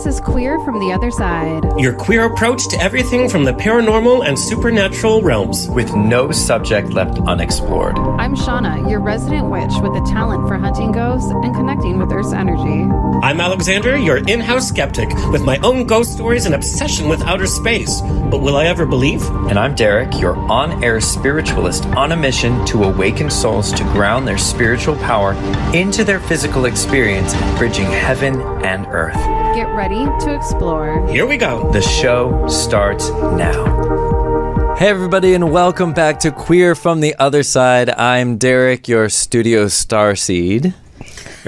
This is Queer from the Other Side. Your queer approach to everything from the paranormal and supernatural realms. With no subject left unexplored. I'm Shana, your resident witch with a talent for hunting ghosts and connecting with Earth's energy. I'm Alexander, your in-house skeptic, with my own ghost stories and obsession with outer space. But will I ever believe? And I'm Derek, your on-air spiritualist on a mission to awaken souls to ground their spiritual power into their physical experience, bridging heaven and earth. Get ready to explore. Here we go. The show starts now. Hey everybody, and welcome back to Queer from the Other Side. I'm Derek, your studio starseed.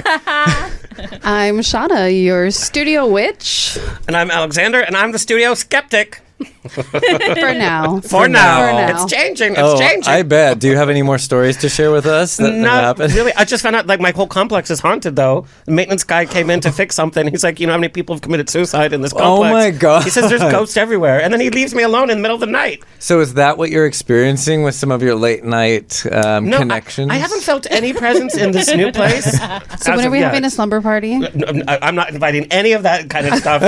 I'm Shana, your studio witch. And I'm Alexander, and I'm the studio skeptic. For now. For now. It's changing. It's changing. I bet. Do you have any more stories to share with us that happened? Really. I just found out, like, my whole complex is haunted, though. The maintenance guy came in to fix something. He's like, you know how many people have committed suicide in this complex? Oh, my God. He says there's ghosts everywhere. And then he leaves me alone in the middle of the night. So is that what you're experiencing with some of your late night connections? I haven't felt any presence in this new place. So when are we having a slumber party? I'm not inviting any of that kind of stuff.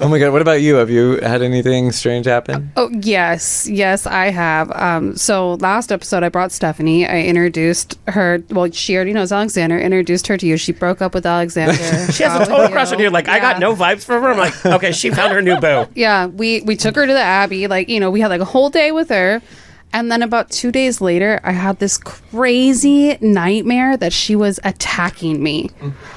Oh, my God. What about you? Have you had anything strange happen? Oh, yes, I have. So last episode, I brought Stephanie. I introduced her. Well, she already knows Alexander. Introduced her to you. She broke up with Alexander. She has a total crush on you. Like, I got no vibes from her. I'm like, okay, she found her new boo. Yeah, we took her to the Abbey. Like, you know, we had like a whole day with her. And then about 2 days later, I had this crazy nightmare that she was attacking me,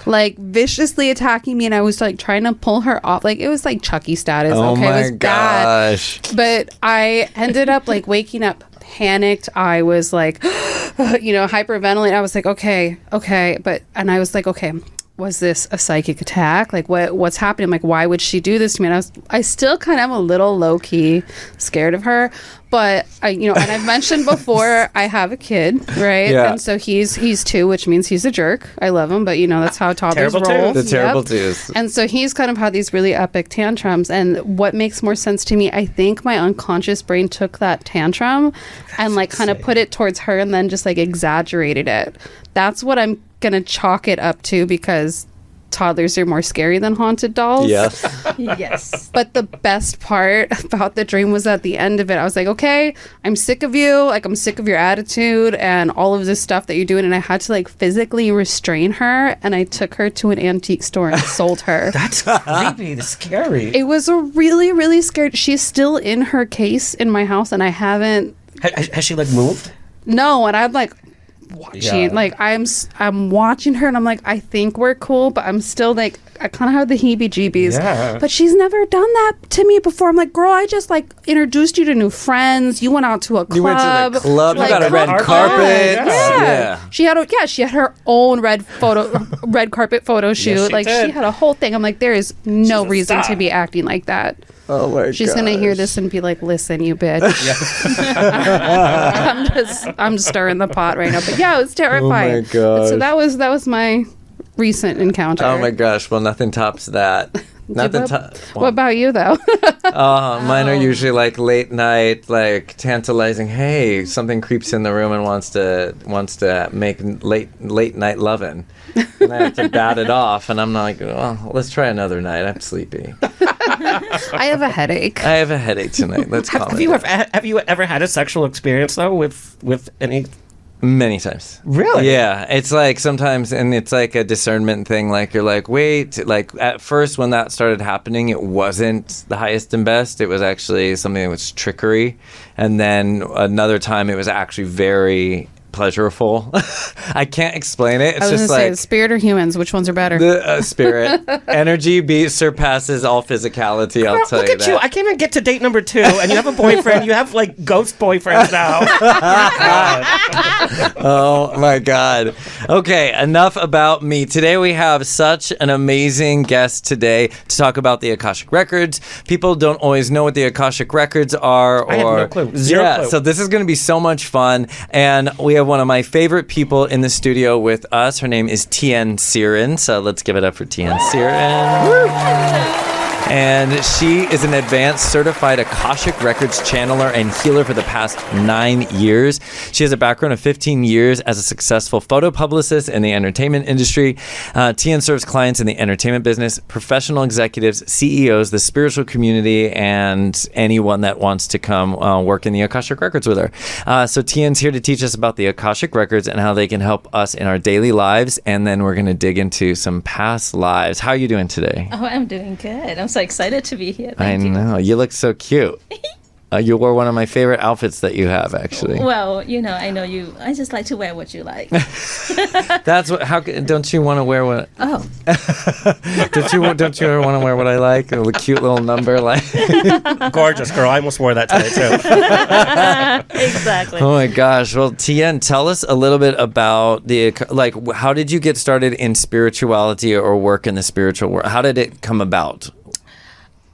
like viciously attacking me. And I was like trying to pull her off. Like, it was like Chucky status. Oh, okay, my it was gosh. bad. But I ended up like waking up panicked. I was like, hyperventilating. I was like, okay. And I was like, okay, was this a psychic attack? Like, what's happening? Like, why would she do this to me? And I still kind of am a little low key scared of her. But and I've mentioned before, I have a kid, right? Yeah. And so he's 2, which means he's a jerk. I love him, but that's how toddlers roll. The terrible twos. And so he's kind of had these really epic tantrums. And what makes more sense to me, I think my unconscious brain took that tantrum and like kind of put it towards her and then just like exaggerated it. That's what I'm gonna chalk it up to, because toddlers are more scary than haunted dolls. Yes. Yes. But the best part about the dream was at the end of it, I was like, okay, I'm sick of you. Like, I'm sick of your attitude and all of this stuff that you're doing. And I had to like physically restrain her. And I took her to an antique store and sold her. That's creepy. That's scary. It was a really, really scared. She's still in her case in my house, and I haven't. Has she like moved? No, and I'm like watching, like I'm watching her, and I'm like, I think we're cool, but I'm still like, I kind of have the heebie-jeebies. Yeah. But she's never done that to me before. I'm like, girl, I just like introduced you to new friends. You went out to a club. You went to the club. Like, you got a red carpet. Yeah. She had her own red carpet photo shoot. Yes, she did. She had a whole thing. I'm like, there is no She's a reason star. to be acting like that. Oh my god. She's gonna hear this and be like, listen, you bitch. I'm just stirring the pot right now. But yeah, it was terrifying. Oh my gosh. So that was my recent encounter. Oh my gosh. Well, nothing tops that. What about you though? Mine are usually like late night, like tantalizing. Hey, something creeps in the room and wants to make late night loving, and I have to bat it off. And I'm like, oh, let's try another night. I'm sleepy. I have a headache. I have a headache tonight. Let's call Have you ever had a sexual experience though with any? Many times. Really? Yeah. It's like sometimes, and it's like a discernment thing. Like, you're like, wait, like at first when that started happening, it wasn't the highest and best. It was actually something that was trickery. And then another time it was actually very pleasurable. I can't explain it. It's I was just gonna like say, spirit or humans, which ones are better? the spirit. Energy surpasses all physicality. I'll tell Look you at that. you. I can't even get to date number 2, and you have a boyfriend. You have like ghost boyfriends now. Oh my God. Okay, enough about me. Today we have such an amazing guest today to talk about the Akashic Records. People don't always know what the Akashic Records are. I have no clue. Zero clue. So this is going to be so much fun. And we have one of my favorite people in the studio with us. Her name is Tiensirin. So let's give it up for Tiensirin. And she is an advanced certified Akashic Records channeler and healer for the past 9 years. She has a background of 15 years as a successful photo publicist in the entertainment industry. Tien serves clients in the entertainment business, professional executives, CEOs, the spiritual community, and anyone that wants to come work in the Akashic Records with her. So Tien's here to teach us about the Akashic Records and how they can help us in our daily lives. And then we're going to dig into some past lives. How are you doing today? Oh, I'm doing good. I'm so excited to be here. I know. You look so cute. You wore one of my favorite outfits that you have, actually. Well, I know you. I just like to wear what you like. That's what. How don't you want to wear what? Oh. Don't you ever want to wear what I like? A cute little number, like. Gorgeous, girl. I almost wore that today, too. Exactly. Oh, my gosh. Well, Tien, tell us a little bit about how did you get started in spirituality or work in the spiritual world? How did it come about?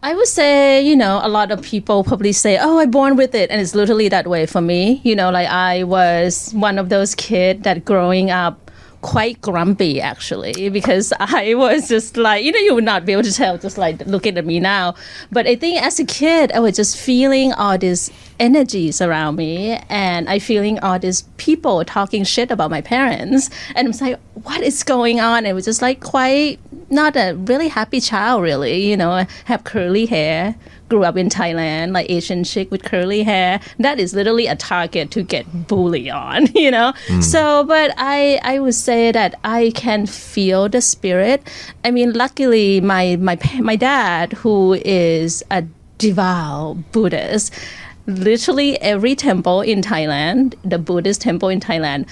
I would say, a lot of people probably say, oh, I'm born with it. And it's literally that way for me. I was one of those kids that growing up quite grumpy, actually, because I was just like, you would not be able to tell just like looking at me now. But I think as a kid, I was just feeling all these energies around me, and I feeling all these people talking shit about my parents. And I was like, what is going on? It was just like quite not a really happy child, really. I have curly hair, grew up in Thailand, like Asian chick with curly hair. That is literally a target to get bullied on, So, but I would say that I can feel the spirit. I mean, luckily, my dad, who is a devout Buddhist, literally every temple in Thailand, the Buddhist temple in Thailand,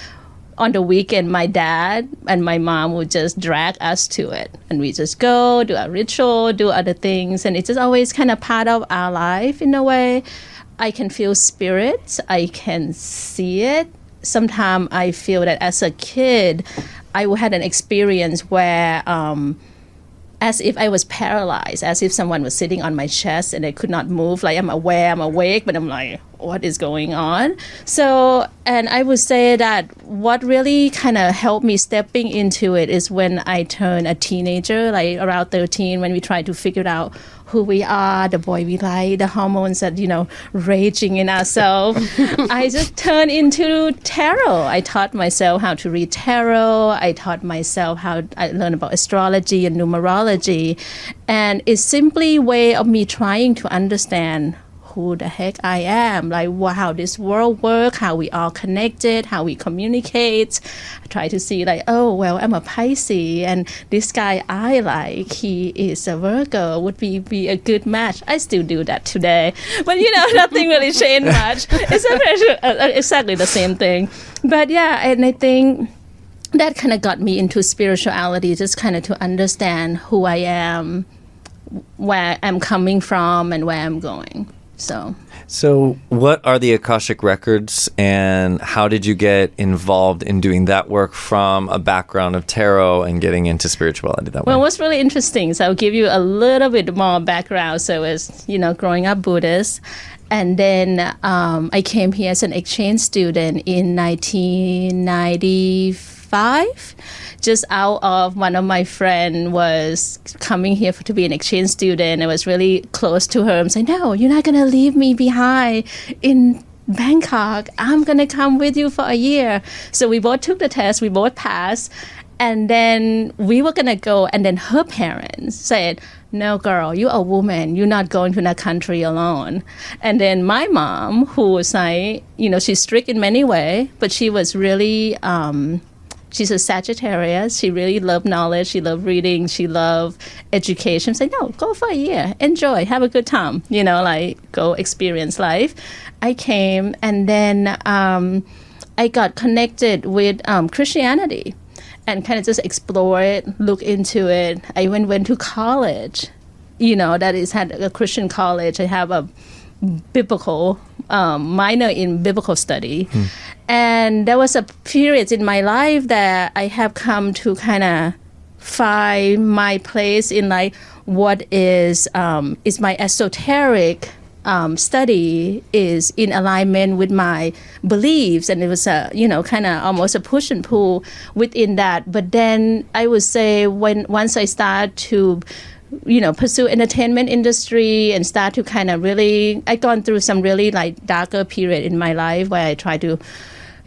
on the weekend, my dad and my mom would just drag us to it. And we just go, do a ritual, do other things. And it's just always kind of part of our life in a way. I can feel spirits. I can see it. Sometimes I feel that as a kid, I had an experience where as if I was paralyzed, as if someone was sitting on my chest and I could not move. Like I'm aware, I'm awake, but I'm like, what is going on? So, and I would say that what really kind of helped me stepping into it is when I turned a teenager, like around 13, when we tried to figure out who we are, the boy we like, the hormones that, raging in ourselves. I just turned into tarot. I taught myself how to read tarot. I taught myself how I learned about astrology and numerology. And it's simply a way of me trying to understand who the heck I am, like how this world works, how we all connected, how we communicate. I try to see like, oh, well, I'm a Pisces, and this guy I like, he is a Virgo, would be a good match. I still do that today. But, nothing really changed much. It's exactly the same thing. But yeah, and I think that kind of got me into spirituality, just kind of to understand who I am, where I'm coming from, and where I'm going. So what are the Akashic Records, and how did you get involved in doing that work from a background of tarot and getting into spirituality that way? Well, what's really interesting, so I'll give you a little bit more background. So as growing up Buddhist, and then I came here as an exchange student in 1995. Just out of one of my friend was coming here to be an exchange student. I was really close to her. I'm saying, no, you're not going to leave me behind in Bangkok. I'm going to come with you for a year. So we both took the test. We both passed. And then we were going to go. And then her parents said, no, girl, you're a woman. You're not going to that country alone. And then my mom, who was like, she's strict in many ways, but she was really... she's a Sagittarius. She really loved knowledge. She loved reading. She loved education. Say, no, go for a year. Enjoy. Have a good time. Go experience life. I came, and then I got connected with Christianity and kind of just explore it, look into it. I went to college, that is had a Christian college. I have a biblical minor in biblical study. And there was a period in my life that I have come to kind of find my place in like what is my esoteric study is in alignment with my beliefs, and it was a kind of almost a push and pull within that. But then I would say once I start to pursue entertainment industry and start to kind of really, I gone through some really like darker period in my life where I tried to,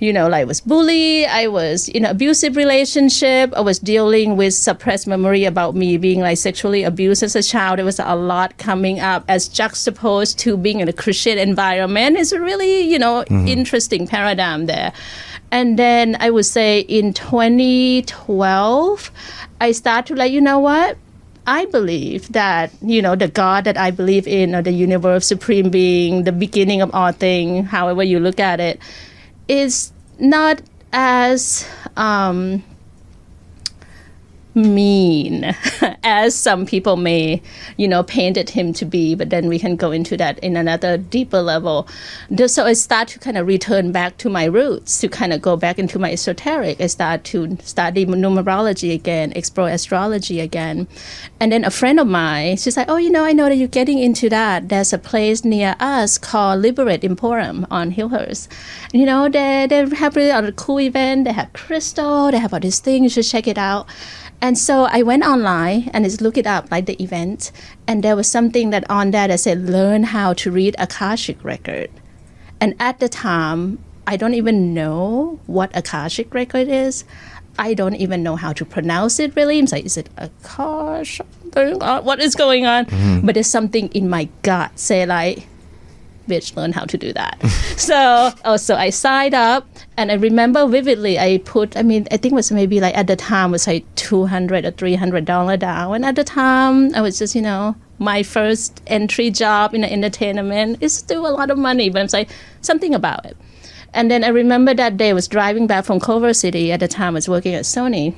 was bullied, I was in an abusive relationship, I was dealing with suppressed memory about me being like sexually abused as a child. There was a lot coming up as juxtaposed to being in a Christian environment. It's a really, interesting paradigm there. And then I would say in 2012, I start to like, what? I believe that, the God that I believe in, or the universe, supreme being, the beginning of all things, however you look at it, is not as mean as some people may, painted him to be. But then we can go into that in another deeper level. So I start to kind of return back to my roots, to kind of go back into my esoteric. I start to study numerology again, explore astrology again. And then a friend of mine, she's like, oh, I know that you're getting into that. There's a place near us called Liberate Emporium on Hillhurst. They have really a cool event. They have crystal. They have all these things. You should check it out. And so I went online and just looked it up, like the event. And there was something that on that said, learn how to read Akashic Record. And at the time, I don't even know what Akashic Record is. I don't even know how to pronounce it really. I'm like, is it Akash? What is going on? Mm-hmm. But there's something in my gut say like, bitch, learn how to do that. So I signed up, and I remember vividly, I think it was maybe like at the time was like $200 or $300 down. And at the time, I was just, my first entry job in the entertainment is still a lot of money, but I'm like, something about it. And then I remember that day I was driving back from Culver City. At the time I was working at Sony.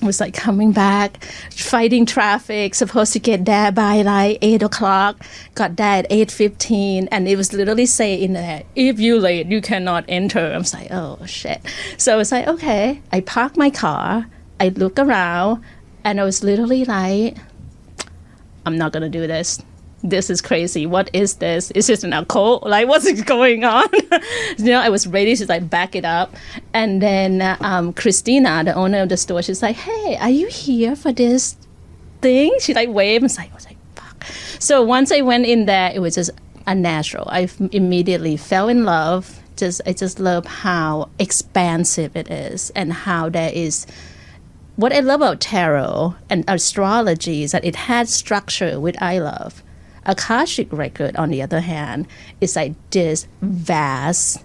I was like coming back, fighting traffic, supposed to get there by like 8 o'clock, got there at 8:15, and it was literally say in there, if you late, you cannot enter. I was like, oh shit. So I was like, okay. I parked my car, I look around, and I was literally like, I'm not gonna do this. This is crazy. What is this? Is this an occult? Like, what's going on? I was ready to like back it up. And then Christina, the owner of the store, she's like, hey, are you here for this thing? She like waved. I was like, fuck. So once I went in there, it was just unnatural. I immediately fell in love. I just love how expansive it is, and how there is. What I love about tarot and astrology is that it has structure, which I love. Akashic Record, on the other hand, is like this vast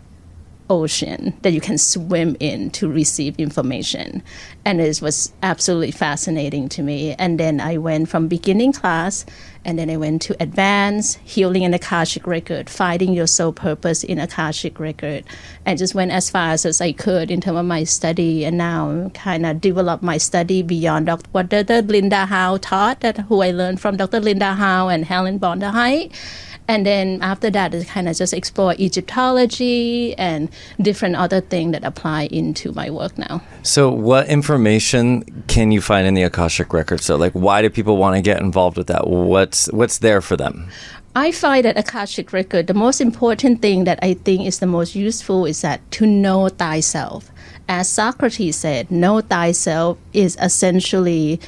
ocean that you can swim in to receive information. And it was absolutely fascinating to me. And then I went from beginning class, and then I went to advanced healing in Akashic Record, finding your soul purpose in Akashic Record, and just went as far as I could in terms of my study. And now kind of developed my study beyond what Dr. Linda Howe taught, who I learned from Dr. Linda Howe and Helen Bonner Height. And then after that, I kind of just explore Egyptology and different other things that apply into my work now. So what information can you find in the Akashic Records? So like, why do people want to get involved with that? What's there for them? I find that Akashic Record, the most important thing that I think is the most useful is that to know thyself. As Socrates said, know thyself is essentially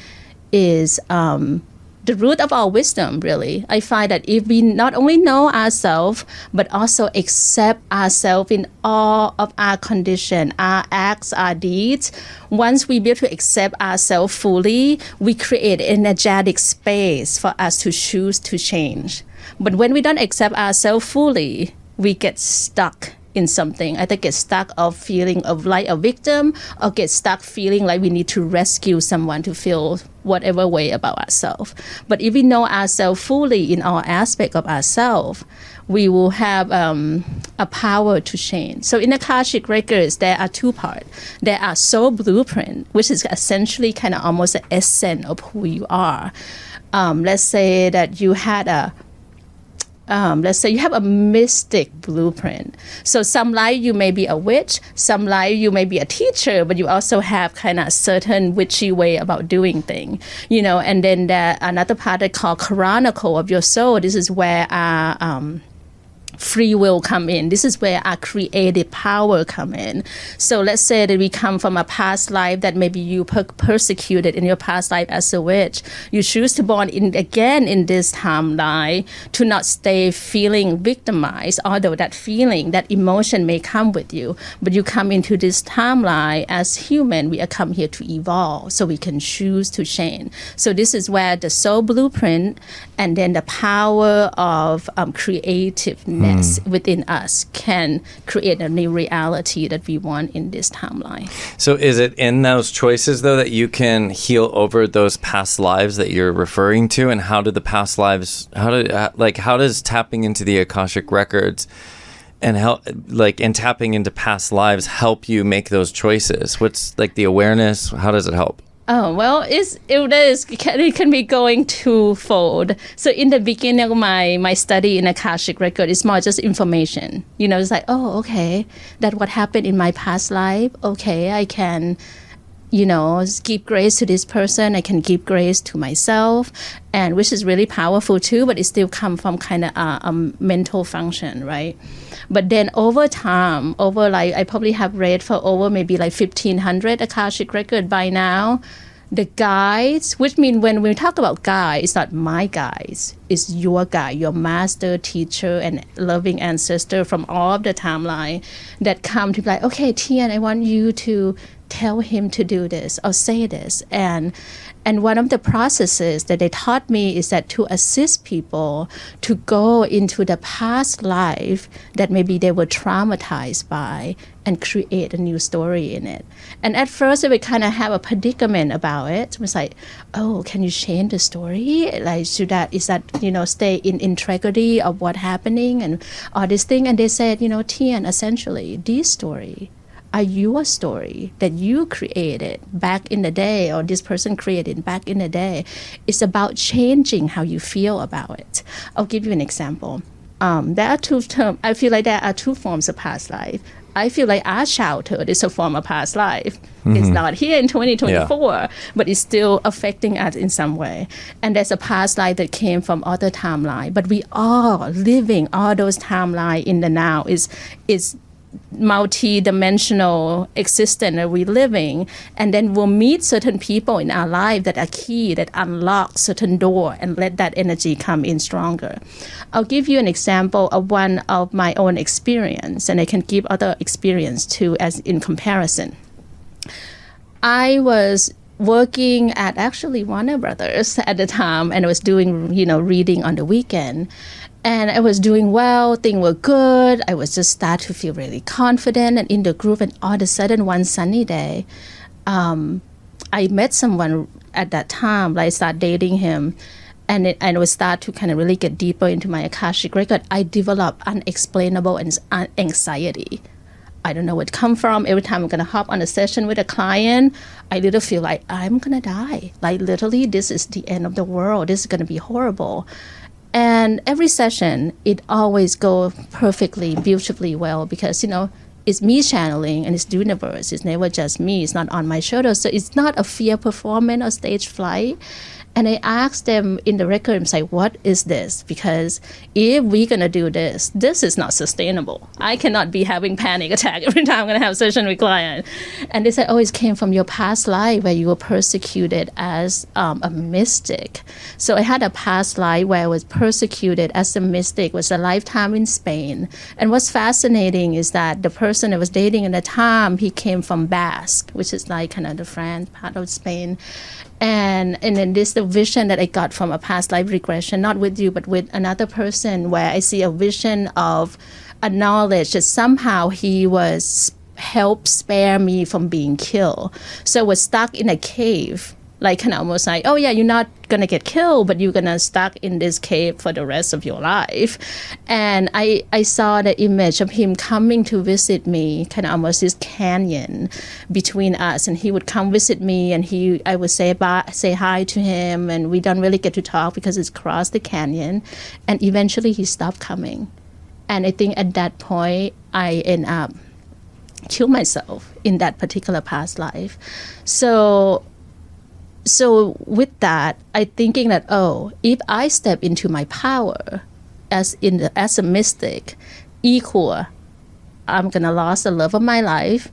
the root of our wisdom, really. I find that if we not only know ourselves, but also accept ourselves in all of our condition, our acts, our deeds, once we be able to accept ourselves fully, we create energetic space for us to choose to change. But when we don't accept ourselves fully, we get stuck in something. Either get stuck of feeling of like a victim, or get stuck feeling like we need to rescue someone to feel whatever way about ourselves. But if we know ourselves fully in all aspects of ourselves, we will have a power to change. So in Akashic Records, there are two parts. There are soul blueprint, which is essentially kind of almost the essence of who you are. Let's say that you had let's say you have a mystic blueprint. So some life you may be a witch, some life you may be a teacher, but you also have kind of a certain witchy way about doing things, and then another part they call chronicle of your soul. This is where our free will come in. This is where our creative power come in. So let's say that we come from a past life that maybe you persecuted in your past life as a witch. You choose to born in again in this timeline to not stay feeling victimized, although that feeling, that emotion may come with you. But you come into this timeline as human. We are come here to evolve, so we can choose to change. So this is where the soul blueprint and then the power of creativeness within us can create a new reality that we want in this timeline. So is it in those choices, though, that you can heal over those past lives that you're referring to? And how do the past lives, how does tapping into the Akashic Records and tapping into past lives help you make those choices? What's like the awareness? How does it help? Oh, well, it can be going twofold. So in the beginning of my study in Akashic Record, it's more just information. It's like, oh, okay, that what happened in my past life. Okay, I can, give grace to this person. I can give grace to myself, and which is really powerful too, but it still come from kind of a mental function, right? But then over time, I probably have read for over maybe 1,500 Akashic Record by now. The guides, which mean when we talk about guides, it's not my guides, it's your guide, your master, teacher, and loving ancestor from all of the timeline that come to be like, okay, Tien, I want you to tell him to do this or say this. And one of the processes that they taught me is that to assist people to go into the past life that maybe they were traumatized by and create a new story in it. And at first, we kind of have a predicament about it. It was like, oh, can you change the story? Like, is that stay in integrity of what happening and all this thing? And they said, Tien, essentially, this story are your story that you created back in the day, or this person created back in the day. It's about changing how you feel about it. I'll give you an example. There are two terms. I feel like there are two forms of past life. I feel like our childhood is a form of past life. It's not here in 2024, but it's still affecting us in some way. And there's a past life that came from other timeline. But we are living all those timeline in the now. Is multi-dimensional existence that we're living, and then we'll meet certain people in our life that are key, that unlock certain door and let that energy come in stronger. I'll give you an example of one of my own experience, and I can give other experience too as in comparison. I was working at actually Warner Brothers at the time, and I was doing reading on the weekend. And I was doing well, things were good. I was just start to feel really confident and in the group. And all of a sudden, one sunny day, I met someone at that time. I started dating him, and I would start to kind of really get deeper into my Akashic Record. I developed unexplainable anxiety. I don't know where it come from. Every time I'm going to hop on a session with a client, I literally feel like I'm going to die. Like literally, this is the end of the world. This is going to be horrible. And every session, it always goes perfectly, beautifully well because, it's me channeling and it's the universe. It's never just me. It's not on my shoulders. So it's not a fear performance or stage flight. And I asked them in the record, I'm like, what is this? Because if we're going to do this, this is not sustainable. I cannot be having panic attack every time I'm going to have a session with client. And they said, oh, it came from your past life where you were persecuted as a mystic. So I had a past life where I was persecuted as a mystic. It was a lifetime in Spain. And what's fascinating is that the person I was dating at the time, he came from Basque, which is like kind of the French part of Spain. And then this the vision that I got from a past life regression, not with you, but with another person, where I see a vision of a knowledge that somehow he was helped spare me from being killed. So I was stuck in a cave, like kind of almost like, oh yeah, you're not gonna get killed, but you're gonna stuck in this cave for the rest of your life. And I saw the image of him coming to visit me, kind of almost this canyon between us, and he would come visit me, and I would say hi to him, and we don't really get to talk because it's across the canyon, and eventually he stopped coming. And I think at that point I end up kill myself in that particular past life. So with that, I thinking that, if I step into my power, as a mystic equal I'm gonna lose the love of my life,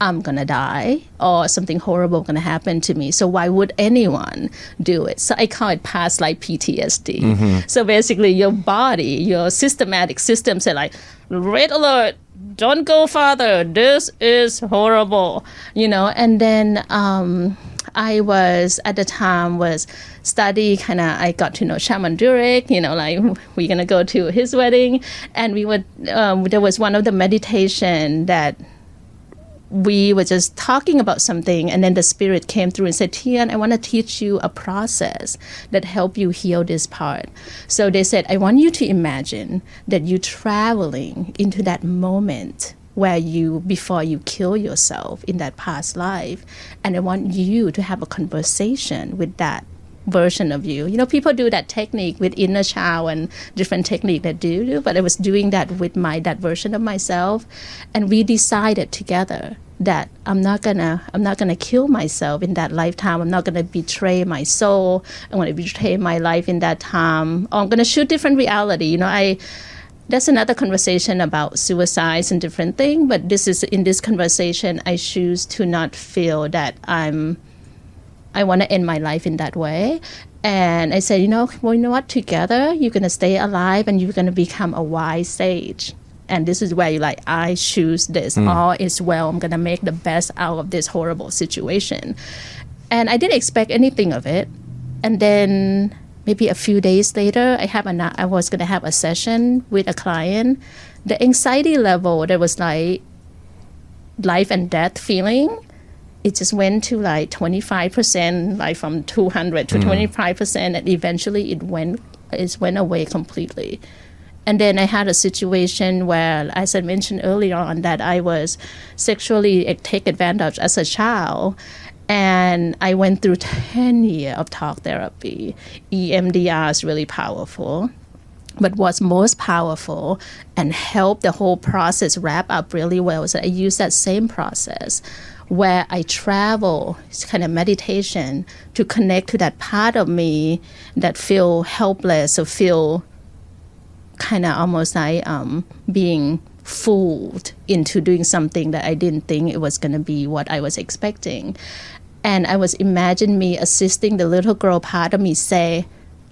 I'm gonna die, or something horrible gonna happen to me. So why would anyone do it? So I call it past life PTSD. So basically your body, your systematic system say like, red alert, don't go farther, this is horrible, and then I was at the time was study I got to know Shaman Durek, like we're gonna go to his wedding, and we would there was one of the meditation that we were just talking about something, and then the spirit came through and said, Tian, I want to teach you a process that help you heal this part. So they said, I want you to imagine that you're traveling into that moment where before you kill yourself in that past life, and I want you to have a conversation with that version of you. People do that technique with inner child and different technique that do, but I was doing that with that version of myself, and we decided together that I'm not gonna kill myself in that lifetime. I'm not gonna betray my soul. I'm gonna betray my life in that time. Or I'm gonna shoot different reality. That's another conversation about suicides and different things, but in this conversation I choose to not feel that I want to end my life in that way. And I said, what? Together, you're going to stay alive and you're going to become a wise sage. And this is where I choose this. All is well. I'm going to make the best out of this horrible situation. And I didn't expect anything of it. And then maybe a few days later, I was going to have a session with a client. The anxiety level that was like life and death feeling, it just went to like 25%, like from 200 to 25%, and eventually it went away completely. And then I had a situation where, as I mentioned earlier on, that I was sexually taken advantage as a child, and I went through 10 years of talk therapy. EMDR is really powerful. But what's most powerful and helped the whole process wrap up really well is that I use that same process where I travel, it's kind of meditation, to connect to that part of me that feel helpless or feel kind of almost like being fooled into doing something that I didn't think it was going to be what I was expecting. And I was imagining me assisting the little girl part of me say,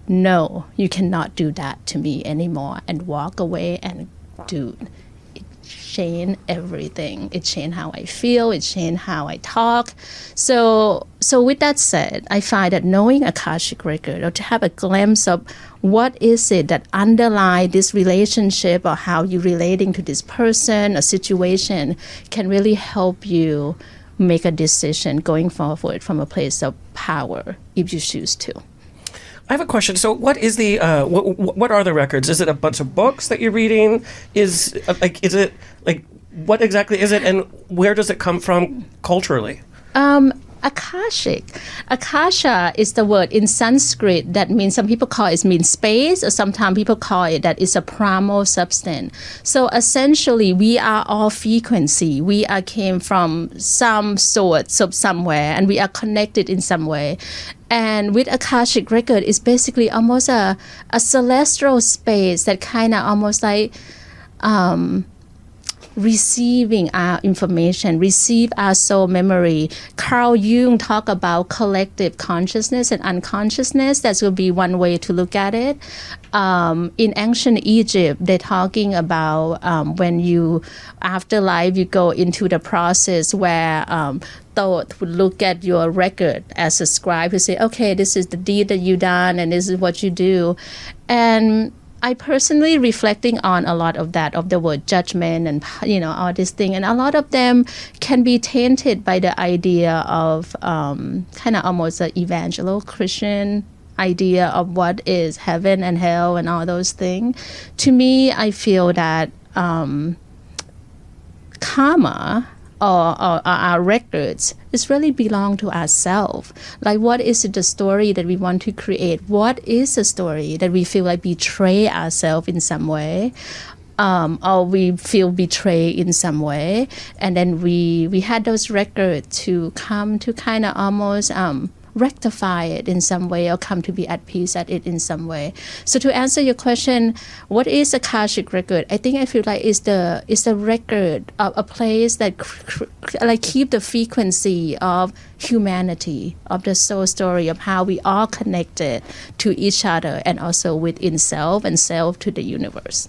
no, you cannot do that to me anymore, and walk away. And dude, it changed everything. It changed how I feel. It changed how I talk. So with that said, I find that knowing Akashic Record, or to have a glimpse of what is it that underlie this relationship or how you're relating to this person or situation, can really help you make a decision going forward from a place of power if you choose to. I have a question. So, what is the what are the records? Is it a bunch of books that you're reading? Is it what exactly is it, and where does it come from culturally? Akashic. Akasha is the word in Sanskrit that means, some people call it means space, or sometimes people call it that it's a primal substance. So essentially, we are all frequency. We came from some sorts of somewhere, and we are connected in some way. And with Akashic Record, it's basically almost a celestial space that kind of almost like receiving our information, receive our soul memory. Carl Jung talked about collective consciousness and unconsciousness. That will be one way to look at it. In ancient Egypt, they're talking about when you, after life, you go into the process where thought would look at your record as a scribe who say, okay, this is the deed that you done and this is what you do. And I personally reflecting on a lot of that, of the word judgment and, all this thing. And a lot of them can be tainted by the idea of kind of almost an evangelical Christian idea of what is heaven and hell and all those things. To me, I feel that karma or our records is really belong to ourselves. Like, what is the story that we want to create? What is the story that we feel like betray ourselves in some way, or we feel betrayed in some way? And then we had those records to come to kind of almost rectify it in some way or come to be at peace at it in some way. So to answer your question, what is Akashic record? I feel like it's the record of a place that like keep the frequency of humanity, of the soul story of how we are connected to each other and also within self and self to the universe.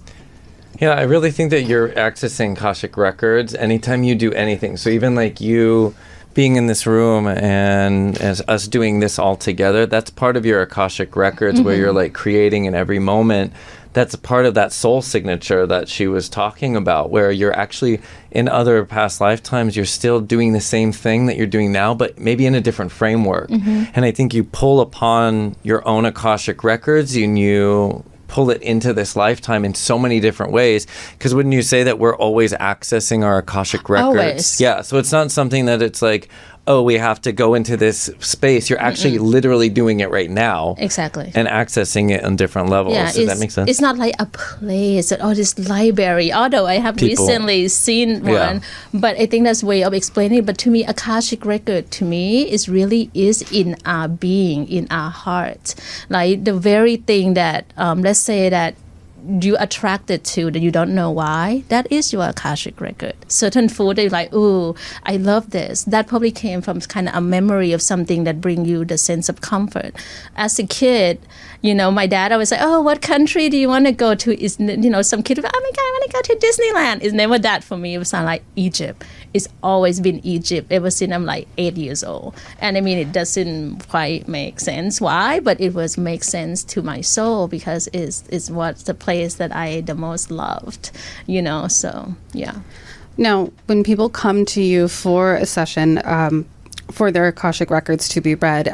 Yeah, I really think that you're accessing Akashic records anytime you do anything. So even like you being in this room and as us doing this all together, that's part of your Akashic records where you're like creating in every moment. That's a part of that soul signature that she was talking about, where you're actually in other past lifetimes, you're still doing the same thing that you're doing now, but maybe in a different framework. And I think you pull upon your own Akashic records and you pull it into this lifetime in so many different ways. Because wouldn't you say that we're always accessing our Akashic records? Always. Yeah. So it's not something that it's like, oh, we have to go into this space. You're actually literally doing it right now. Exactly. And accessing it on different levels. Yeah, Does that make sense? It's not like a place or this library, although I have recently seen one. But I think that's a way of explaining it. But to me, Akashic record to me is really is in our being, in our heart. Like the very thing that, let's say that you attracted to that you don't know why, that is your Akashic record. Certain food that you're like, ooh, I love this. That probably came from kind of a memory of something that bring you the sense of comfort. As a kid, you know, my dad always say, oh, what country do you want to go to? Is, you know, some kid, oh my God, I want to go to Disneyland. It's never that for me. It was like Egypt. It's always been Egypt ever since I'm like 8 years old. And I mean, it doesn't quite make sense why, but it was make sense to my soul because it's what's the place that I the most loved, you know, so yeah. Now, when people come to you for a session for their Akashic records to be read,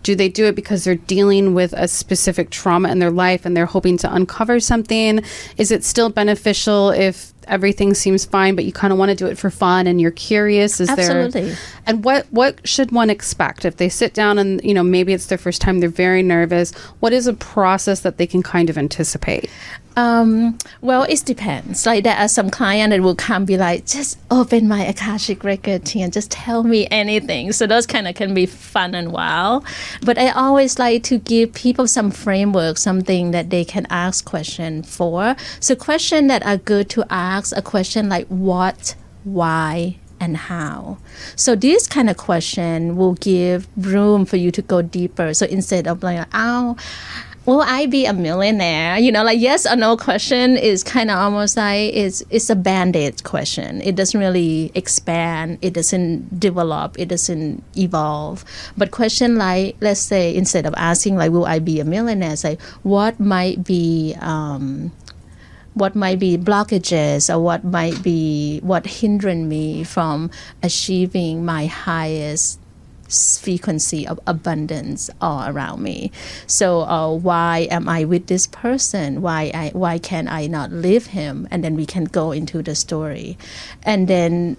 do they do it because they're dealing with a specific trauma in their life and they're hoping to uncover something? Is it still beneficial if everything seems fine, but you kind of want to do it for fun and you're curious? Absolutely. And what should one expect if they sit down and, you know, maybe it's their first time, they're very nervous? What is a process that they can kind of anticipate? Well, it depends. Like there are some clients that will come be like, just open my Akashic record and just tell me anything. So those kind of can be fun and wild. But I always like to give people some framework, something that they can ask question for. So questions that are good to ask, a question like what, why, and how. So this kind of question will give room for you to go deeper. So instead of like, oh, will I be a millionaire? You know, like yes or no question is kind of almost like it's a band-aid question. It doesn't really expand. It doesn't develop. It doesn't evolve. But question like, let's say instead of asking like, will I be a millionaire? Say, what might be blockages or what hindering me from achieving my highest frequency of abundance all around me. So why am I with this person? Why can I not leave him? And then we can go into the story. And then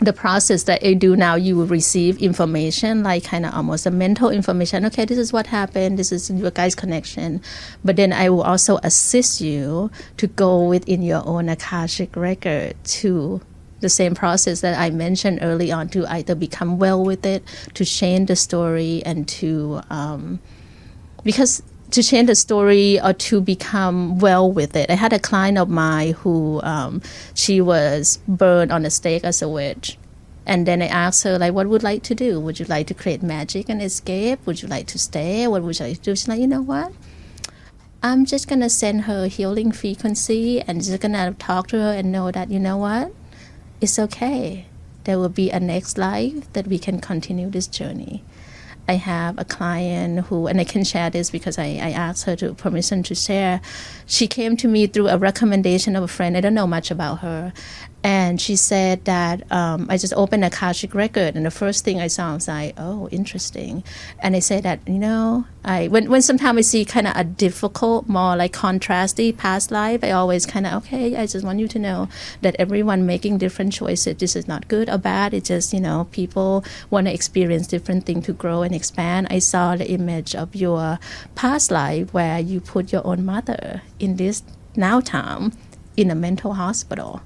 the process that I do now, you will receive information, like kind of almost a mental information. Okay, this is what happened. This is your guys' connection. But then I will also assist you to go within your own Akashic record to the same process that I mentioned early on, to either become well with it, to change the story, and to because to change the story or to become well with it. I had a client of mine who she was burned on a stake as a witch. And then I asked her, like, what would you like to do? Would you like to create magic and escape? Would you like to stay? What would you like to do? She's like, you know what? I'm just going to send her healing frequency and just going to talk to her and know that, you know what? It's okay. There will be a next life that we can continue this journey. I have a client who, and I can share this because I asked her to permission to share. She came to me through a recommendation of a friend. I don't know much about her. And she said that I just opened a Akashic record, and the first thing I saw was like, oh, interesting. And I said that, you know, when sometimes I see kind of a difficult, more like contrasty past life, I always kind of, okay, I just want you to know that everyone making different choices. This is not good or bad. It's just, you know, people want to experience different things to grow and expand. I saw the image of your past life where you put your own mother in this now time in a mental hospital.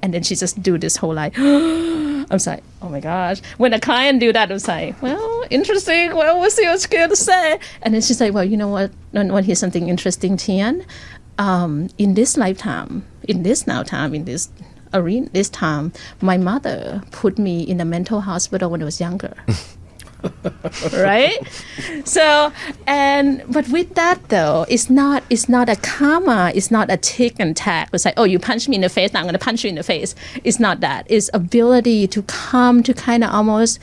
And then she just do this whole like, I'm like, oh my gosh. When a client do that, I was like, well, interesting. Well, what's your scared to say? And then she's like, well, you know what? Here's something interesting, Tian. In this lifetime, in this now time, in this arena, this time, my mother put me in a mental hospital when I was younger. Right? So, but with that though, it's not a karma, it's not a tick and tack. It's like, oh, you punched me in the face, now I'm going to punch you in the face. It's not that. It's ability to come to kind of almost.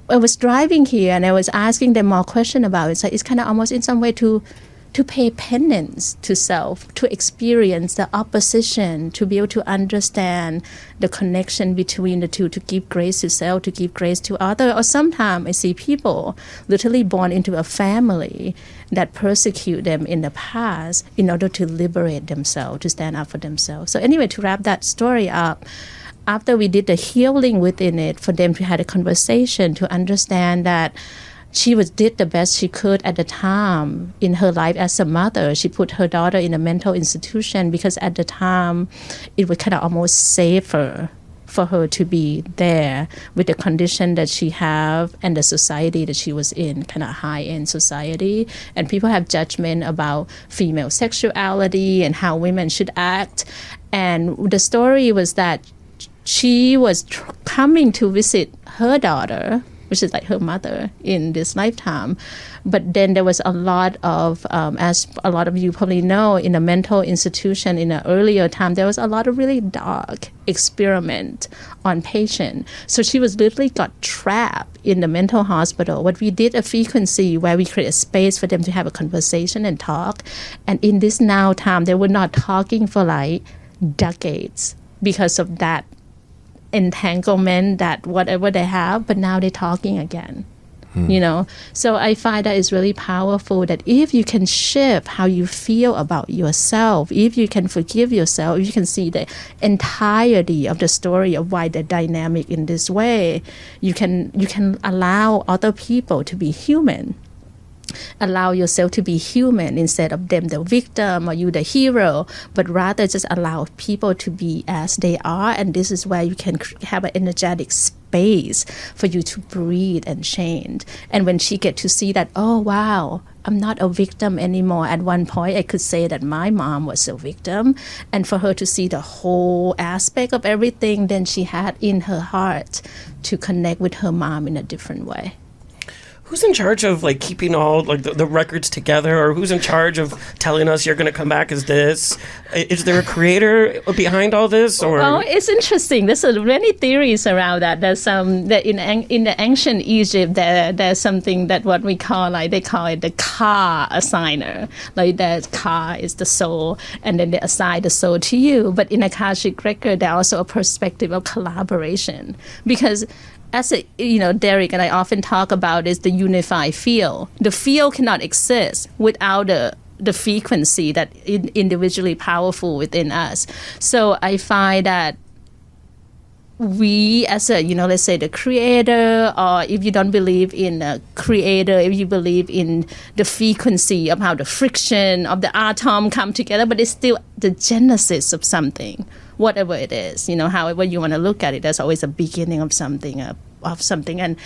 I was driving here and I was asking them more question about it. So it's kind of almost in some way to pay penance to self, to experience the opposition, to be able to understand the connection between the two, to give grace to self, to give grace to other. Or sometimes I see people literally born into a family that persecute them in the past in order to liberate themselves, to stand up for themselves. So anyway, to wrap that story up, after we did the healing within it, for them to have a conversation, to understand that she did the best she could at the time in her life as a mother. She put her daughter in a mental institution because at the time it was kind of almost safer for her to be there with the condition that she have and the society that she was in, kind of high-end society. And people have judgment about female sexuality and how women should act. And the story was that she was coming to visit her daughter, which is like her mother in this lifetime. But then there was a lot of, as a lot of you probably know, in a mental institution in an earlier time, there was a lot of really dark experiment on patient. So she was literally got trapped in the mental hospital. What we did a frequency where we create a space for them to have a conversation and talk. And in this now time, they were not talking for like decades because of that entanglement, that whatever they have, but now they're talking again. You know, so I find that it's really powerful that if you can shift how you feel about yourself, if you can forgive yourself, if you can see the entirety of the story of why they're dynamic in this way, you can allow other people to be human. Allow yourself to be human instead of them the victim or you the hero, but rather just allow people to be as they are. And this is where you can have an energetic space for you to breathe and change. And when she get to see that, oh wow, I'm not a victim anymore. At one point I could say that my mom was a victim, and for her to see the whole aspect of everything then she had in her heart to connect with her mom in a different way. Who's in charge of like keeping all like the records together, or who's in charge of telling us you're going to come back as this? Is there a creator behind all this? Or it's interesting. There's many theories around that. There's some that in the ancient Egypt there's something that what we call they call it the Ka assigner. Like that Ka is the soul, and then they assign the soul to you. But in Akashic Record, there's also a perspective of collaboration, because as Derek and I often talk about is the unified field. The field cannot exist without the frequency that is individually powerful within us. So I find that we as let's say the creator, or if you don't believe in a creator, if you believe in the frequency of how the friction of the atom come together, but it's still the genesis of something. Whatever it is, however you want to look at it, there's always a beginning of something, and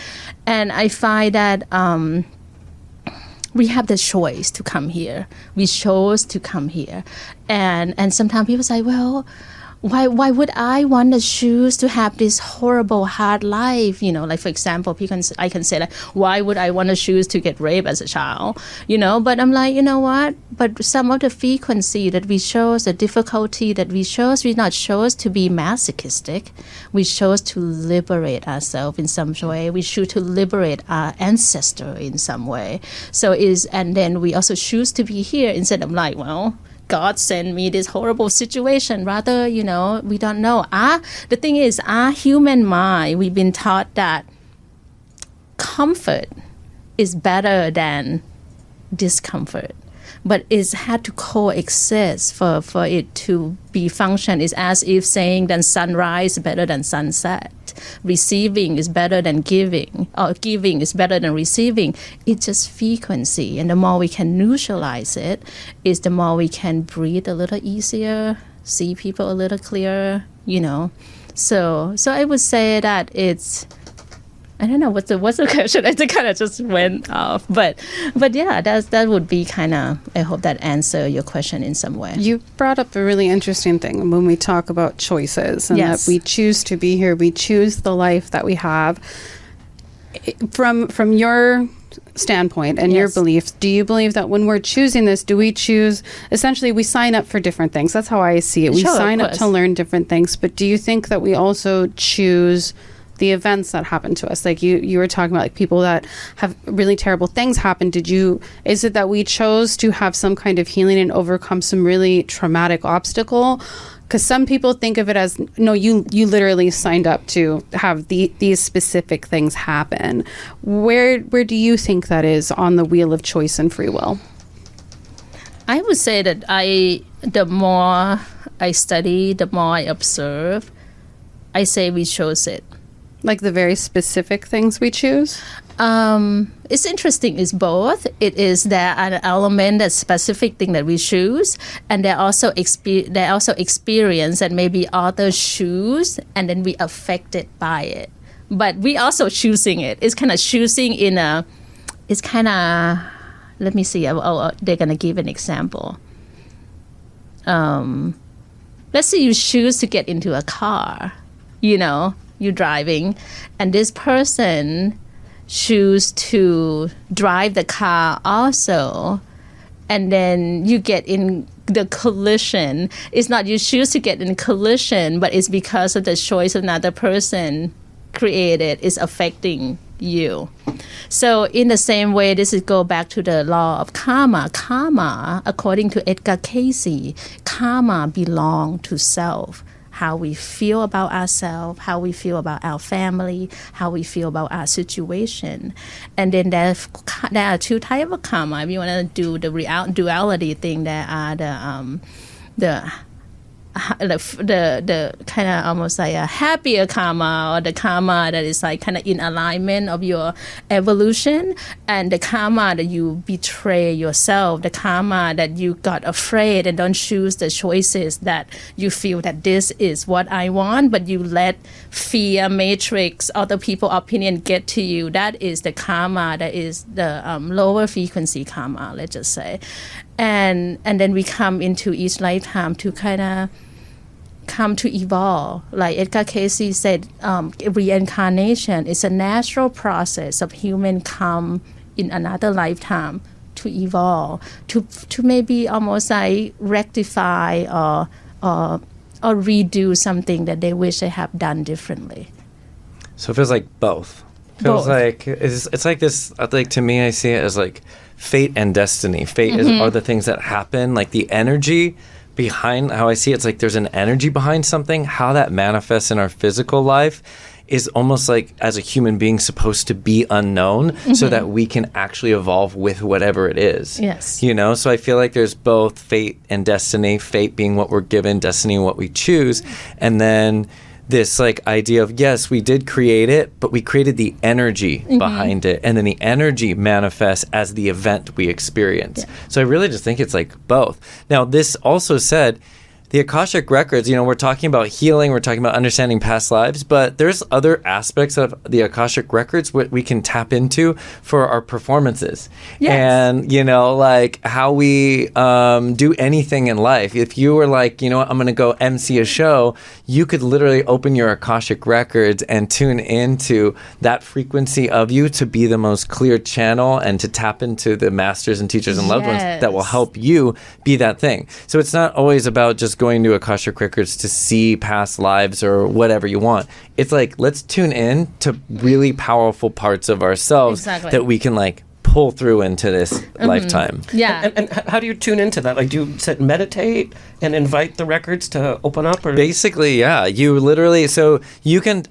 I find that we have the choice to come here. We chose to come here, and sometimes people say, well, why would I want to choose to have this horrible hard life? Like for example, I can say like, why would I want to choose to get raped as a child? But I'm like, you know what? But some of the frequency that we chose, the difficulty that we chose, we not chose to be masochistic. We chose to liberate ourselves in some way. We choose to liberate our ancestor in some way. And then we also choose to be here instead of like, well, God sent me this horrible situation. Rather, we don't know. The thing is, our human mind, we've been taught that comfort is better than discomfort. But it's had to coexist for it to be function. It's as if saying that sunrise is better than sunset. Receiving is better than giving, or giving is better than receiving. It's just frequency. And the more we can neutralize it, is the more we can breathe a little easier, see people a little clearer, So I would say that I don't know what's the question. I think kind of just went off, but yeah, that would be kind of. I hope that answer your question in some way. You brought up a really interesting thing when we talk about choices and Yes. that we choose to be here. We choose the life that we have. From your standpoint and your Yes. beliefs, do you believe that when we're choosing this, do we choose, essentially we sign up for different things? That's how I see it. We Sure, of sign up course. to learn different things, but do you think that we also choose the events that happen to us? Like you were talking about, like people that have really terrible things happen. Is it that we chose to have some kind of healing and overcome some really traumatic obstacle? Because some people think of it as, no, you literally signed up to have these specific things happen. Where do you think that is on the wheel of choice and free will? I would say that the more I study, the more I observe, I say we chose it. Like the very specific things we choose? It's interesting. It's both. It is that an element, that specific thing that we choose, and they also experience that maybe others choose, and then we affected by it. But we also choosing it. It's kind of choosing in a. It's kind of. Let me see. They're gonna give an example. Let's say you choose to get into a car. You're driving, and this person choose to drive the car also, and then you get in the collision. It's not you choose to get in collision, but it's because of the choice another person created is affecting you. So in the same way, this is go back to the law of karma. Karma, according to Edgar Cayce, karma belong to self. How we feel about ourselves, how we feel about our family, how we feel about our situation. And then there are two types of karma. If you want to do the duality thing, there are the kind of almost like a happier karma, or the karma that is like kind of in alignment of your evolution, and the karma that you betray yourself, the karma that you got afraid and don't choose the choices that you feel that this is what I want, but you let fear, matrix, other people's opinion get to you. That is the karma that is the lower frequency karma, let's just say. And then we come into each lifetime to kind of come to evolve. Like Edgar Cayce said, reincarnation is a natural process of human come in another lifetime to evolve, to maybe almost like rectify or redo something that they wish they have done differently. So it feels like both. Feels like it's like this. Like to me, I see it as like fate and destiny. Fate are the things that happen. Like the energy behind how I see it's like there's an energy behind something. How that manifests in our physical life is almost like as a human being supposed to be unknown so that we can actually evolve with whatever it is. Yes. So I feel like there's both fate and destiny. Fate being what we're given, destiny what we choose, and then this like idea of, yes, we did create it, but we created the energy behind it, and then the energy manifests as the event we experience. Yeah. So I really just think it's like both. Now, this also said, the Akashic Records, we're talking about healing, we're talking about understanding past lives, but there's other aspects of the Akashic Records what we can tap into for our performances. Yes. And, like how we do anything in life. If you were like, I'm going to go MC a show, you could literally open your Akashic Records and tune into that frequency of you to be the most clear channel and to tap into the masters and teachers and loved ones that will help you be that thing. So it's not always about just going to Akashic Records to see past lives or whatever you want. It's like, let's tune in to really powerful parts of ourselves that we can like pull through into this lifetime. Yeah. And how do you tune into that? Like, do you sit meditate and invite the records to open up? Or Basically, yeah. You literally, so you can,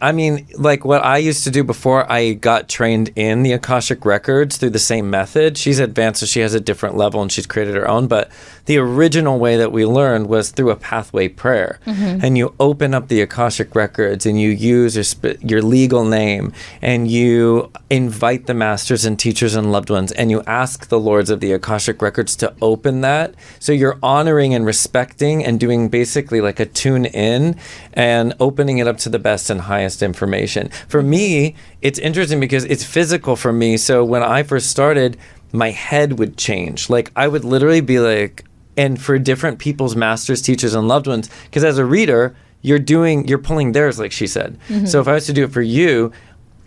like what I used to do before I got trained in the Akashic Records through the same method. She's advanced, so she has a different level and she's created her own. But the original way that we learned was through a pathway prayer. And you open up the Akashic Records and you use your legal name and you invite the masters and teachers and loved ones and you ask the lords of the Akashic Records to open that. So you're honoring and respecting and doing basically like a tune in and opening it up to the best and highest information. For me, it's interesting because it's physical for me. So when I first started, my head would change. Like I would literally be like, and for different people's masters, teachers, and loved ones, because as a reader, you're pulling theirs, like she said. So if I was to do it for you,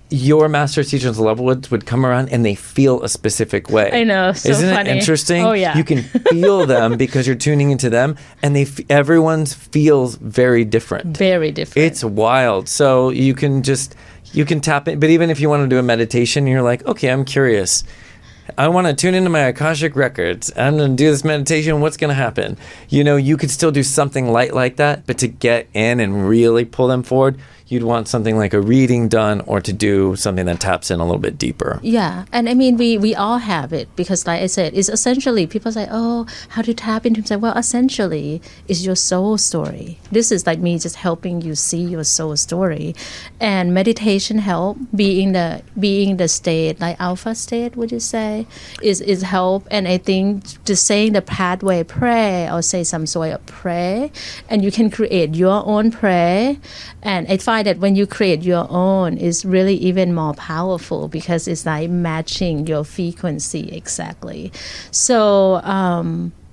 your master teachers and loved ones would come around and they feel a specific way. I know, so Isn't funny. it interesting? Oh, yeah. You can feel them because you're tuning into them, and everyone's feels very different. Very different. It's wild. So you can tap in. But even if you want to do a meditation, you're like, okay, I'm curious. I want to tune into my Akashic Records. I'm going to do this meditation. What's going to happen? You could still do something light like that, but to get in and really pull them forward, you'd want something like a reading done or to do something that taps in a little bit deeper. Yeah, and I mean, we all have it because, like I said, it's essentially, people say, oh, how to tap into it? Well, essentially, it's your soul story. This is like me just helping you see your soul story. And meditation help, being the state, like alpha state, would you say, is help. And I think just saying the pathway prayer or say some sort of prayer, and you can create your own prayer. And I find that when you create your own, it's really even more powerful because it's like matching your frequency exactly. So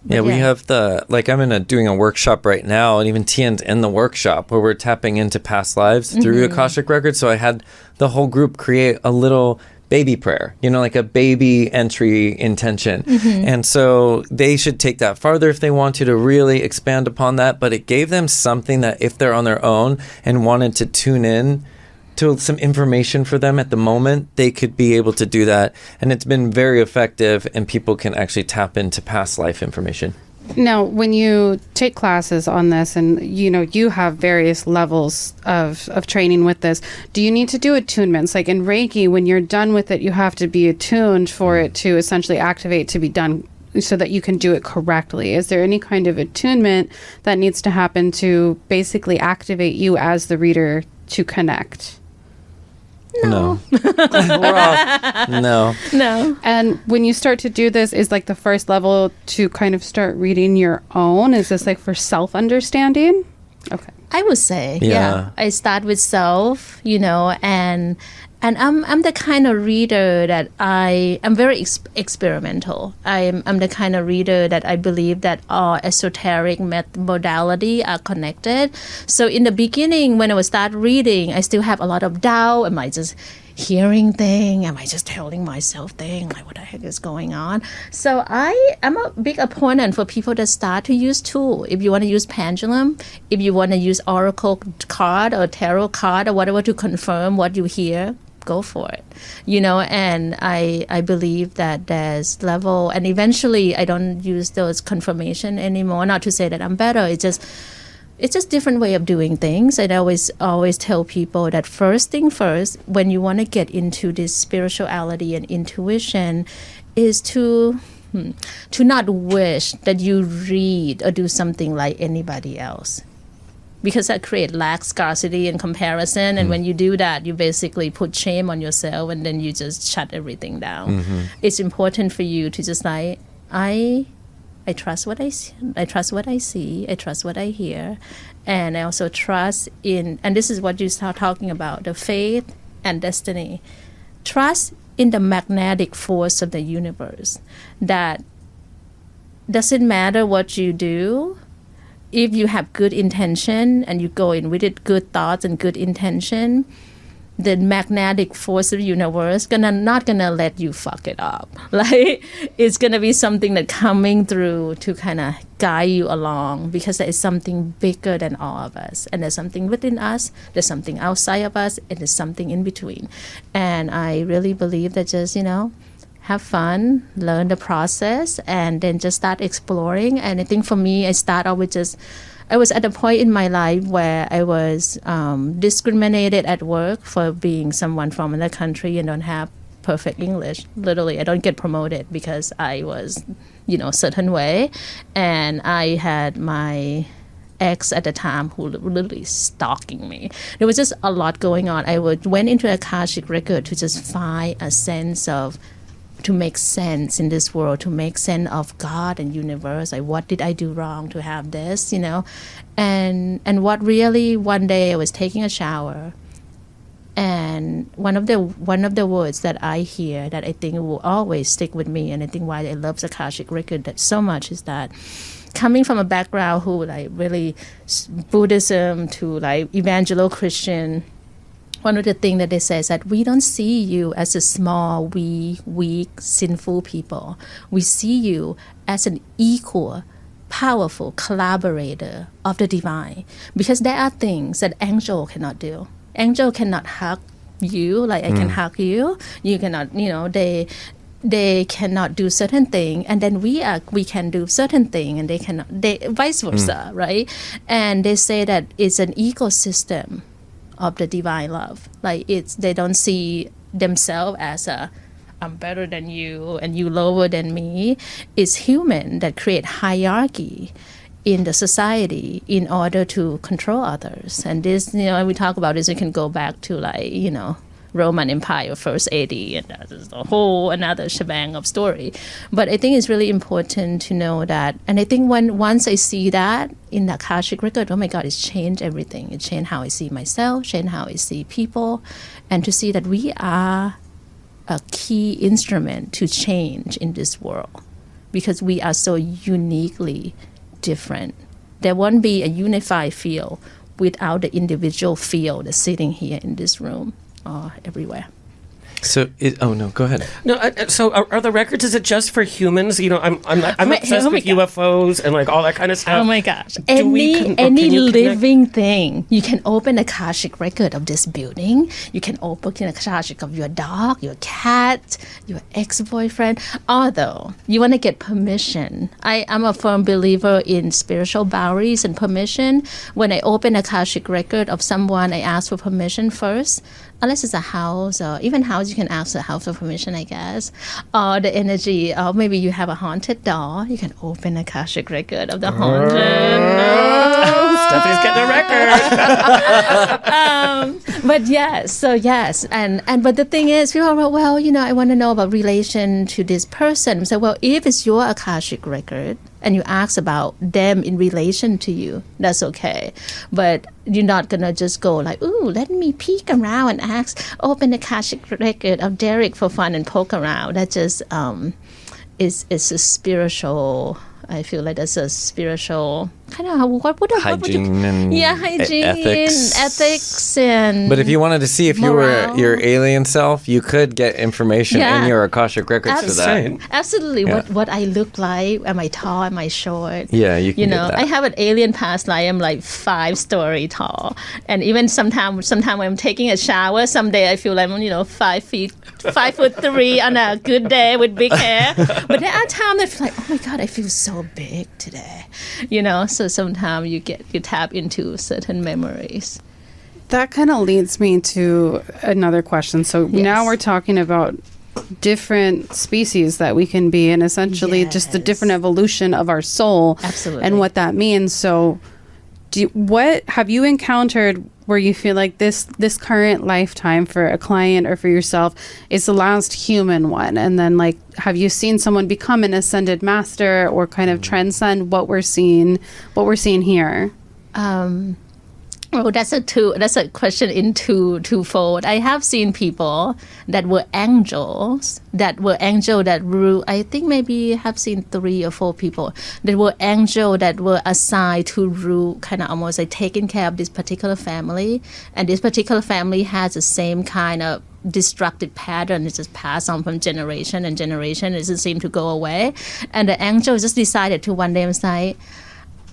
we have I'm doing a workshop right now, and even Tien's in the workshop where we're tapping into past lives through Akashic Records. So I had the whole group create a little baby prayer, like a baby entry intention. And so they should take that farther if they want to really expand upon that. But it gave them something that if they're on their own and wanted to tune in to some information for them at the moment, they could be able to do that. And it's been very effective, and people can actually tap into past life information. Now, when you take classes on this and, you have various levels of training with this, do you need to do attunements? Like in Reiki, when you're done with it, you have to be attuned for it to essentially activate to be done so that you can do it correctly. Is there any kind of attunement that needs to happen to basically activate you as the reader to connect? No. No. And when you start to do this, is like the first level to kind of start reading your own? Is this like for self-understanding? Okay. I would say, yeah. I start with self, and I'm the kind of reader that I'm very experimental. I'm the kind of reader that I believe that all esoteric modality are connected. So in the beginning, when I would start reading, I still have a lot of doubt. Am I just hearing thing? Am I just telling myself thing? Like, what the heck is going on? So I'm a big opponent for people that start to use tool. If you want to use pendulum, if you want to use oracle card or tarot card or whatever to confirm what you hear, go for it, and I believe that there's level, and eventually I don't use those confirmation anymore. Not to say that I'm better, it's just different way of doing things. And I always tell people that first thing first, when you want to get into this spirituality and intuition, is to not wish that you read or do something like anybody else. Because that creates lack, scarcity, and comparison. And when you do that, you basically put shame on yourself, and then you just shut everything down. It's important for you to just like, I trust what I see. I trust what I see. I trust what I hear. And I also trust in, and this is what you start talking about, the faith and destiny. Trust in the magnetic force of the universe. That doesn't matter what you do. If you have good intention and you go in with it, good thoughts and good intention, the magnetic force of the universe not gonna let you fuck it up. Like, it's gonna be something that coming through to kind of guide you along, because there is something bigger than all of us, and there's something within us, there's something outside of us, and there's something in between. And I really believe that just have fun, learn the process, and then just start exploring. And I think for me, I was at a point in my life where I was discriminated at work for being someone from another country and don't have perfect English. Literally, I don't get promoted because I was, certain way. And I had my ex at the time who literally stalking me. There was just a lot going on. I went into Akashic Record to just find a sense of, to make sense in this world, to make sense of God and universe. Like, what did I do wrong to have this, And what really, one day I was taking a shower, and one of the words that I hear that I think will always stick with me, and I think why I love Akashic Record that so much, is that coming from a background who like really Buddhism to like evangelical Christian, one of the things that they say is that we don't see you as a small, weak, sinful people. We see you as an equal, powerful collaborator of the divine. Because there are things that angel cannot do. Angel cannot hug you like I can hug you. You cannot, they cannot do certain thing, and then we can do certain thing, and they cannot. They vice versa, right? And they say that it's an ecosystem of the divine love. Like they don't see themselves as I'm better than you and you lower than me. It's human that create hierarchy in the society in order to control others. And this, when we talk about this, we can go back to Roman Empire, first AD, and that is a whole another shebang of story. But I think it's really important to know that, and I think once I see that in the Akashic Record, oh my God, it's changed everything. It changed how I see myself, changed how I see people, and to see that we are a key instrument to change in this world because we are so uniquely different. There won't be a unified field without the individual field that's sitting here in this room. Everywhere. So, go ahead. No, so are the records? Is it just for humans? I'm obsessed with UFOs and like all that kind of stuff. Oh my gosh! Any living thing, you can open a Akashic Record of this building. You can open a Akashic of your dog, your cat, your ex-boyfriend. Although you want to get permission, I'm a firm believer in spiritual boundaries and permission. When I open a Akashic Record of someone, I ask for permission first. Unless it's a house, or even house, you can ask the house for permission, I guess. Or the energy, or maybe you have a haunted doll, you can open a Akashic Record of the haunted. Stephanie's getting a record. But yes, but the thing is, people are, I want to know about relation to this person. So, if it's your Akashic Record, and you ask about them in relation to you, that's okay. But you're not going to just go like, ooh, let me peek around and open the Akashic Record of Derek for fun and poke around. That just is a spiritual, I feel like that's a spiritual kind of hygiene and hygiene, ethics, and. But if you wanted to see if morale. you were your alien self, you could get information in your Akashic Records for that. Absolutely, Yeah. what I look like. Am I tall? Am I short? Yeah, you can. Get that. I have an alien past life. I'm like 5-story tall, and even sometime when I'm taking a shower, someday I feel like I'm 5'3" on a good day with big hair. But there are times I feel like, oh my God, I feel so big today. So sometimes you tap into certain memories. That kind of leads me to another question. So now we're talking about different species that we can be, and essentially just the different evolution of our soul. Absolutely. And what that means. So what have you encountered where you feel like this current lifetime for a client or for yourself is the last human one? And then like, have you seen someone become an ascended master or kind of transcend what we're seeing here? That's a question in twofold. I have seen people that were angels that rule. I think maybe have seen 3 or 4 people that were angel that were assigned to rule, kind of almost like taking care of this particular family, and this particular family has the same kind of destructive pattern. It's just passed on from generation and generation. It doesn't seem to go away, and the angel just decided to one day say,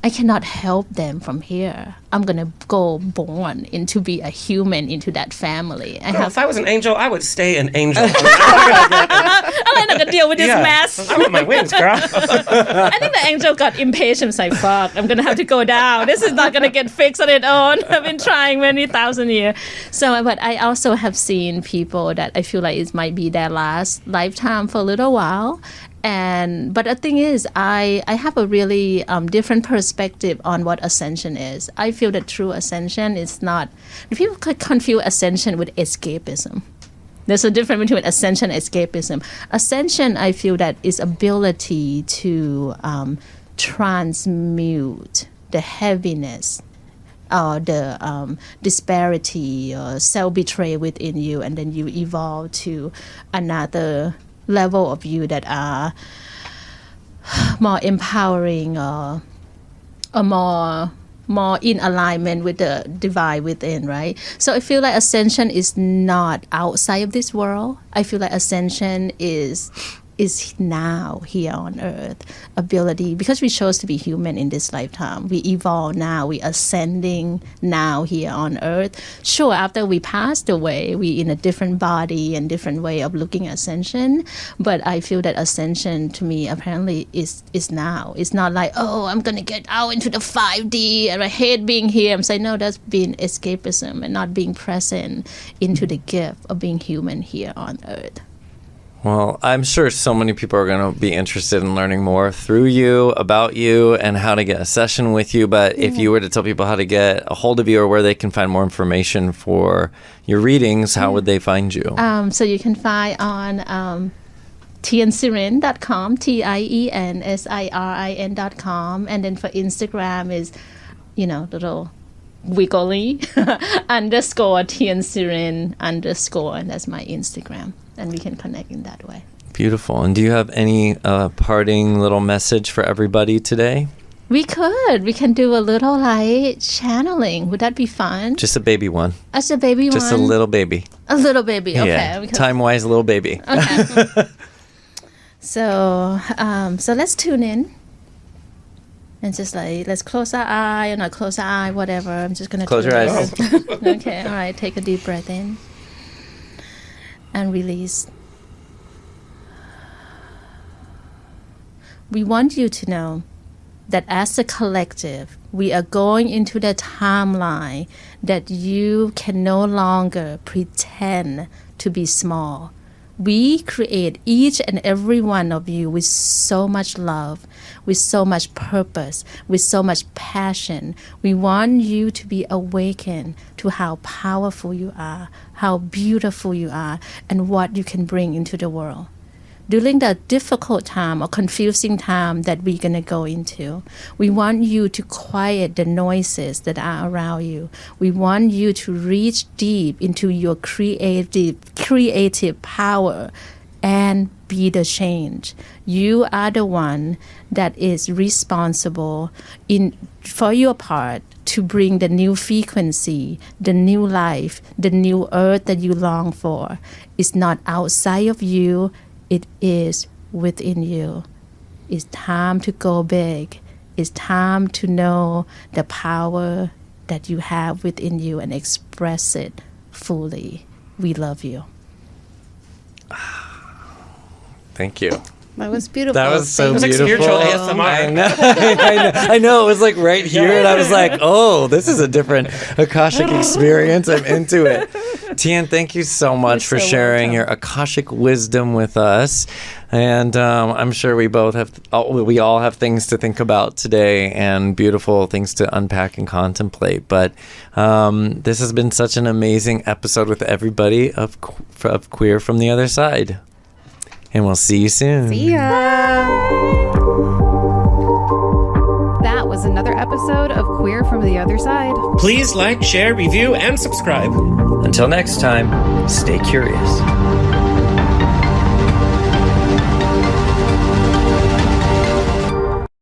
I cannot help them from here. I'm gonna go born into be a human into that family. If I was an angel, I would stay an angel. I'm not gonna deal with this mess. I want my wings, girl. I think the angel got impatient. It's like, fuck, I'm gonna have to go down. This is not gonna get fixed on its own. I've been trying many thousand years. So, but I also have seen people that I feel like it might be their last lifetime for a little while. But the thing is, I have a really different perspective on what ascension is. I feel that true ascension is not. People could confuse ascension with escapism. There's a difference between ascension and escapism. Ascension, I feel that is ability to transmute the heaviness or the disparity or self-betrayal within you, and then you evolve to another level of you that are more empowering or more in alignment with the divine within, right? So I feel like ascension is not outside of this world. I feel like ascension is now here on earth. Ability, because we chose to be human in this lifetime. We evolve now, we ascending now here on earth. Sure, after we passed away, we in a different body and different way of looking at ascension. But I feel that ascension to me apparently is now. It's not like, oh, I'm gonna get out into the 5D and I hate being here. I'm saying, no, that's being escapism and not being present into the gift of being human here on earth. Well, I'm sure so many people are going to be interested in learning more through you, about you, and how to get a session with you. But if you were to tell people how to get a hold of you or where they can find more information for your readings, how would they find you? So you can find on Tiensirin.com, Tiensirin.com. And then for Instagram is, little wiggly underscore Tiensirin underscore, and that's my Instagram. And we can connect in that way. Beautiful. And do you have any parting little message for everybody today? We can do a little channeling. Would that be fun? Just a baby one. Just a baby one? Just a little baby. A little baby, okay. Yeah. Time-wise, a little baby. Okay. So let's tune in. And just let's close our eye or not close our eye, whatever. I'm just going to close your eyes. Okay, all right. Take a deep breath in. And release. We want you to know that as a collective, we are going into the timeline that you can no longer pretend to be small. We create each and every one of you with so much love, with so much purpose, with so much passion. We want you to be awakened to how powerful you are, how beautiful you are, and what you can bring into the world. During the difficult time or confusing time that we're going to go into, we want you to quiet the noises that are around you. We want you to reach deep into your creative power and be the change. You are the one that is responsible for your part to bring the new frequency, the new life, the new earth that you long for. It's not outside of you. It is within you. It's time to go big. It's time to know the power that you have within you and express it fully. We love you. Thank you. That was beautiful. That was so It was like beautiful. spiritual ASMR. I know. It was like right here, and I was like, "Oh, this is a different Akashic experience." I'm into it. Tien, thank you so much for sharing your Akashic wisdom with us, and I'm sure we all have things to think about today and beautiful things to unpack and contemplate. But this has been such an amazing episode with everybody of Queer from the Other Side. And we'll see you soon. See ya. That was another episode of Queer from the Other Side. Please like, share, review, and subscribe. Until next time, stay curious.